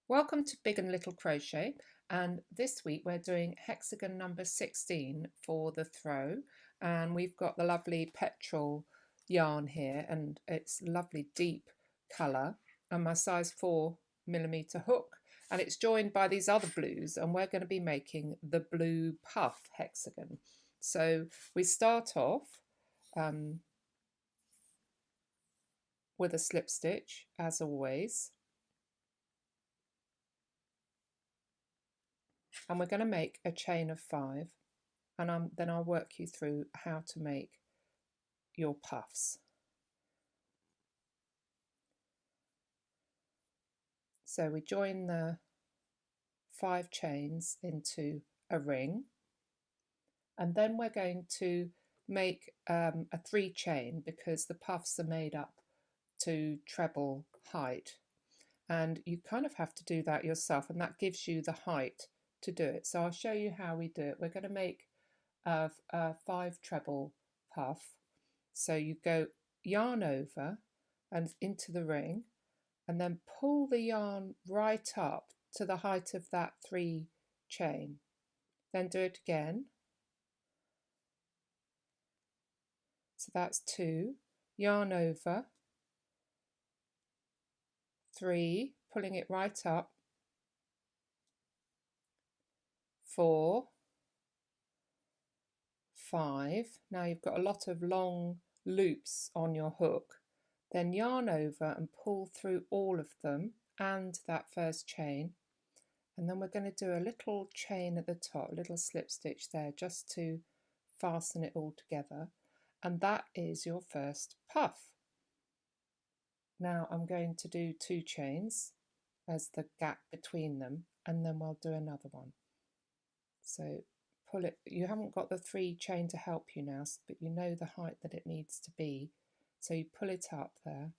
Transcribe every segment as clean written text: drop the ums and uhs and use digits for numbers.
Welcome to Big and Little Crochet, and this week we're doing hexagon number 16 for the throw, and we've got the lovely Petrol yarn here, and it's lovely deep colour, and my size 4mm hook, and it's joined by these other blues, and we're going to be making the blue puff hexagon. So we start off with a slip stitch as always. And we're going to make a chain of 5, and then I'll work you through how to make your puffs. So we join the 5 chains into a ring, and then we're going to make a 3 chain because the puffs are made up to treble height, and you kind of have to do that yourself, and that gives you the height to do it. So I'll show you how we do it. We're going to make a 5 treble puff. So you go yarn over and into the ring, and then pull the yarn right up to the height of that 3 chain. Then do it again. So that's 2, yarn over, 3, pulling it right up, 4, 5. Now you've got a lot of long loops on your hook. Then yarn over and pull through all of them and that first chain. And then we're going to do a little chain at the top, a little slip stitch there, just to fasten it all together. And that is your first puff. Now I'm going to do 2 chains as the gap between them, and then we'll do another one. So pull it, you haven't got the 3 chain to help you now, but you know the height that it needs to be. So you pull it up there,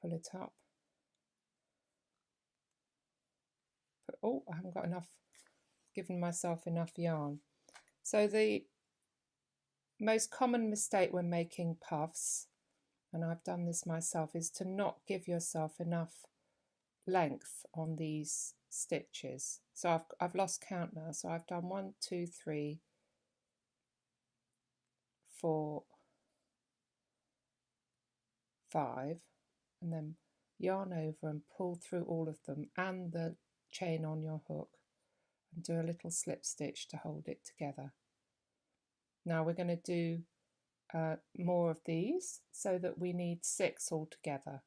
pull it up. Oh, I haven't got enough, given myself enough yarn. So the most common mistake when making puffs, and I've done this myself, is to not give yourself enough length on these stitches. So I've lost count now. So I've done 1, 2, 3, 4, 5, and then yarn over and pull through all of them and the chain on your hook, and do a little slip stitch to hold it together. Now we're going to do more of these, so that we need 6 altogether.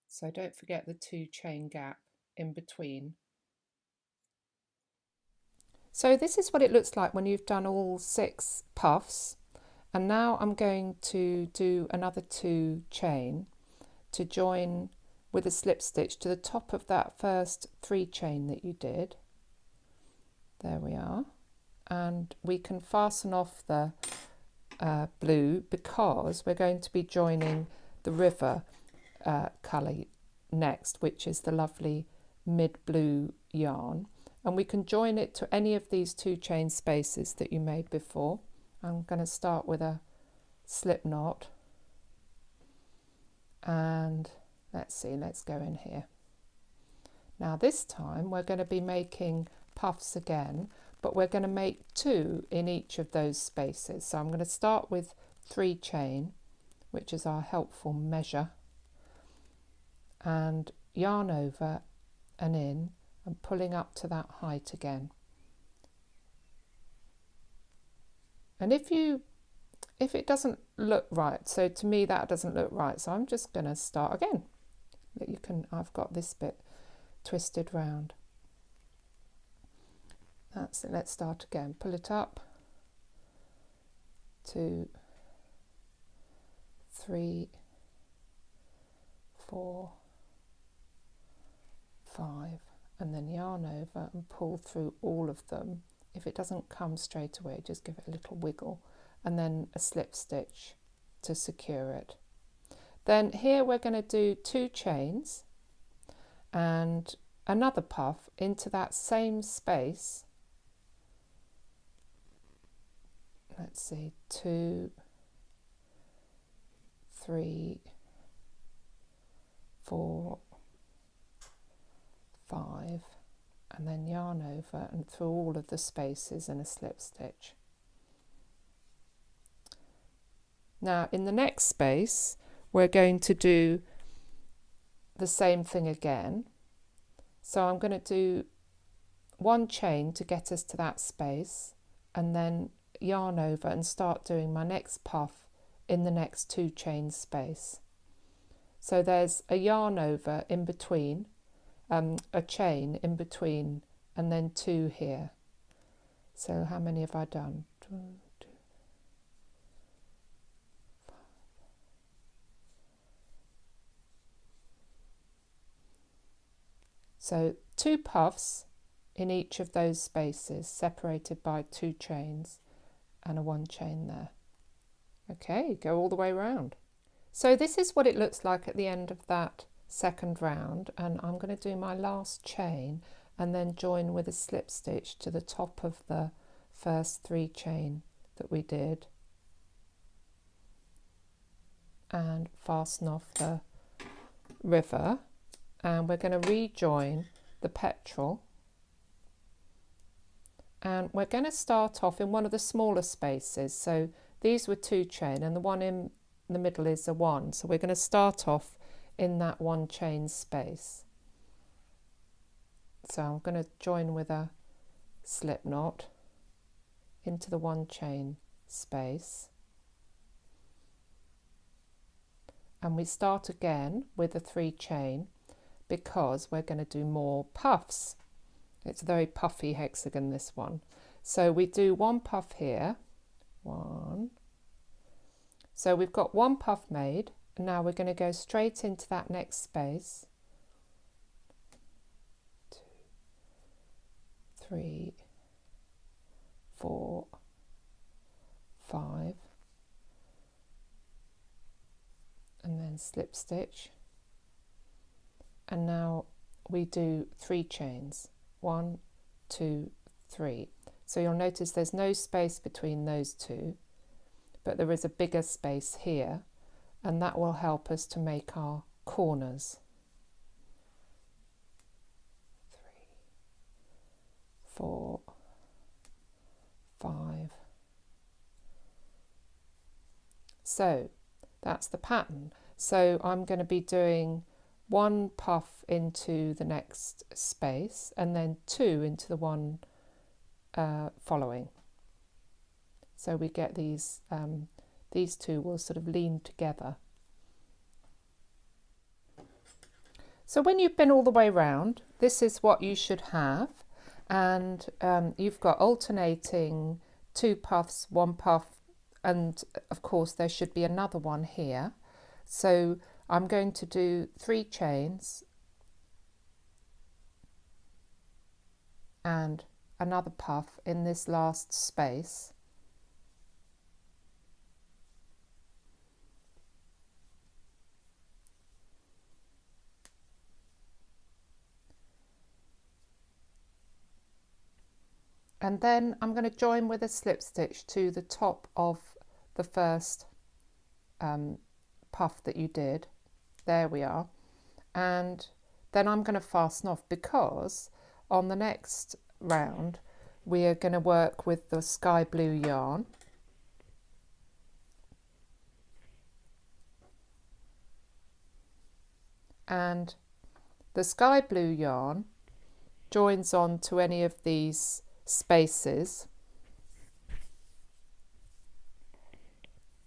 So don't forget the 2 chain gap in between. So this is what it looks like when you've done all 6 puffs, and now I'm going to do another 2 chain to join with a slip stitch to the top of that first 3 chain that you did. There we are, and we can fasten off the blue because we're going to be joining the river colour next, which is the lovely mid blue yarn, and we can join it to any of these 2 chain spaces that you made before. I'm going to start with a slip knot, and let's go in here. Now this time we're going to be making puffs again, but we're going to make 2 in each of those spaces. So I'm going to start with 3 chain, which is our helpful measure, and yarn over and in and pulling up to that height again. And if it doesn't look right, so to me that doesn't look right, so I'm just going to start again. I've got this bit twisted round. That's it. Let's start again. Pull it up, 2, 3, 4, 5, and then yarn over and pull through all of them. If it doesn't come straight away, just give it a little wiggle, and then a slip stitch to secure it. Then here we're going to do 2 chains and another puff into that same space. Let's see, 2, 3, 4, 5, and then yarn over and through all of the spaces in a slip stitch. Now in the next space we're going to do the same thing again, so I'm going to do one chain to get us to that space and then yarn over and start doing my next puff in the next 2 chain space. So there's a yarn over in between, a chain in between, and then 2 here. So how many have I done? 2, 2, 5. So 2 puffs in each of those spaces, separated by 2 chains and a 1 chain there. Okay, go all the way around. So this is what it looks like at the end of that second round, and I'm going to do my last chain and then join with a slip stitch to the top of the first 3 chain that we did and fasten off the river, and we're going to rejoin the petrol. And we're going to start off in one of the smaller spaces. So these were 2 chain and the one in the middle is a 1. So we're going to start off in that 1 chain space. So I'm going to join with a slip knot into the 1 chain space. And we start again with a 3 chain because we're going to do more puffs. It's a very puffy hexagon, this one. So we do 1 puff here, 1. So we've got 1 puff made, and now we're going to go straight into that next space. 2, 3, 4, 5, and then slip stitch. And now we do 3 chains. 1, 2, 3. So you'll notice there's no space between those 2, but there is a bigger space here, and that will help us to make our corners. 3, 4, 5. So that's the pattern. So I'm going to be doing 1 puff into the next space and then 2 into the one following. So we get these 2 will sort of lean together. So when you've been all the way round, this is what you should have, and you've got alternating 2 puffs, 1 puff, and of course there should be another one here. So I'm going to do 3 chains and another puff in this last space. And then I'm going to join with a slip stitch to the top of the first puff that you did. There we are. And then I'm going to fasten off, because on the next round we are going to work with the sky blue yarn. And the sky blue yarn joins on to any of these spaces.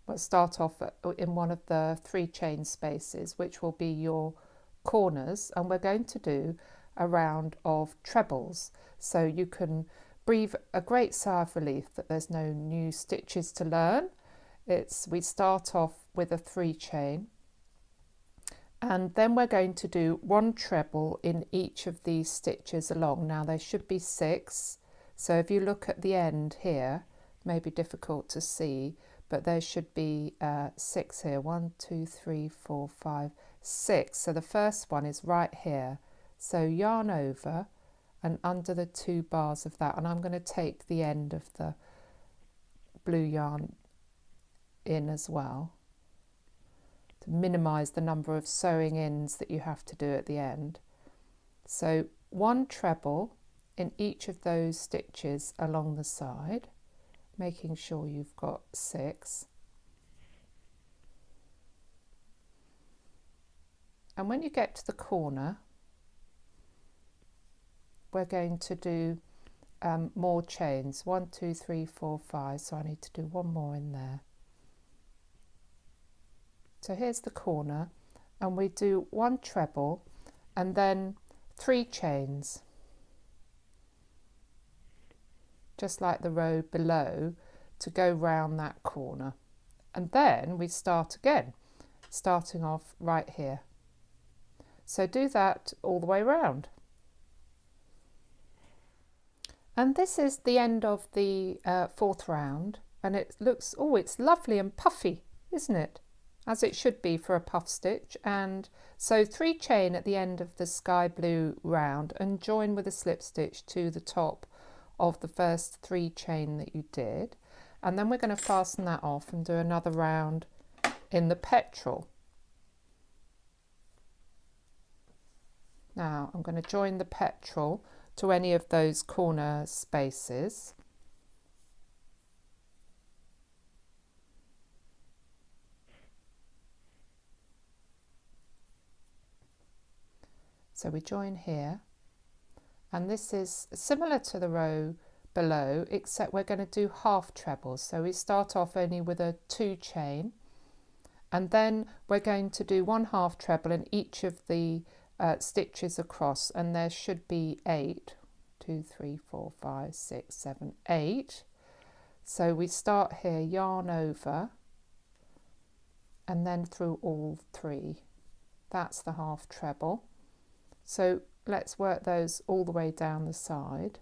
We'll start off in one of the 3 chain spaces, which will be your corners, and we're going to do a round of trebles, so you can breathe a great sigh of relief that there's no new stitches to learn. We start off with a 3 chain, and then we're going to do 1 treble in each of these stitches along. Now there should be 6, so if you look at the end here, it may be difficult to see, but there should be 6 here. 1, 2, 3, 4, 5, 6. So the first one is right here. So yarn over and under the 2 bars of that, and I'm going to take the end of the blue yarn in as well. to minimise the number of sewing ins that you have to do at the end. So 1 treble in each of those stitches along the side, making sure you've got 6. And when you get to the corner, we're going to do more chains. 1, 2, 3, 4, 5. So I need to do 1 more in there. So here's the corner, and we do 1 treble and then 3 chains, just like the row below, to go round that corner. And then we start again, starting off right here. So do that all the way round. And this is the end of the 4th round, and it looks, oh, it's lovely and puffy, isn't it? As it should be for a puff stitch. And so 3 chain at the end of the sky blue round and join with a slip stitch to the top of the first 3 chain that you did, and then we're going to fasten that off and do another round in the petrol. Now I'm going to join the petrol to any of those corner spaces. So we join here, and this is similar to the row below, except we're going to do half trebles. So we start off only with a 2 chain, and then we're going to do 1 half treble in each of the stitches across, and there should be 8. 2, 3, 4, 5, 6, 7, 8. So we start here, yarn over, and then through all 3. That's the half treble. So let's work those all the way down the side.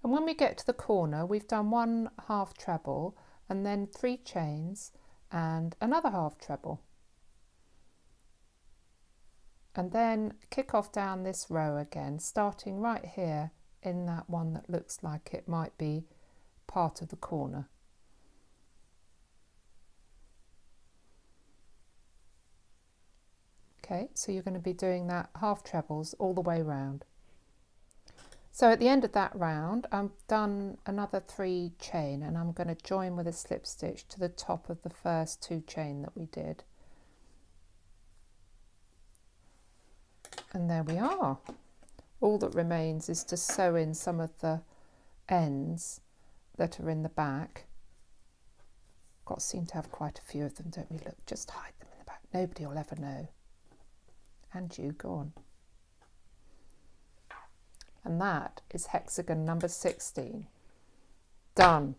And when we get to the corner, we've done 1 half treble and then 3 chains and another half treble. And then kick off down this row again, starting right here in that one that looks like it might be part of the corner. Okay, so you're going to be doing that half trebles all the way round. So at the end of that round, I've done another 3 chain, and I'm going to join with a slip stitch to the top of the first 2 chain that we did. And there we are. All that remains is to sew in some of the ends that are in the back. Seem to have quite a few of them, don't we? Look, just hide them in the back. Nobody will ever know. And you, go on. And that is hexagon number 16. Done.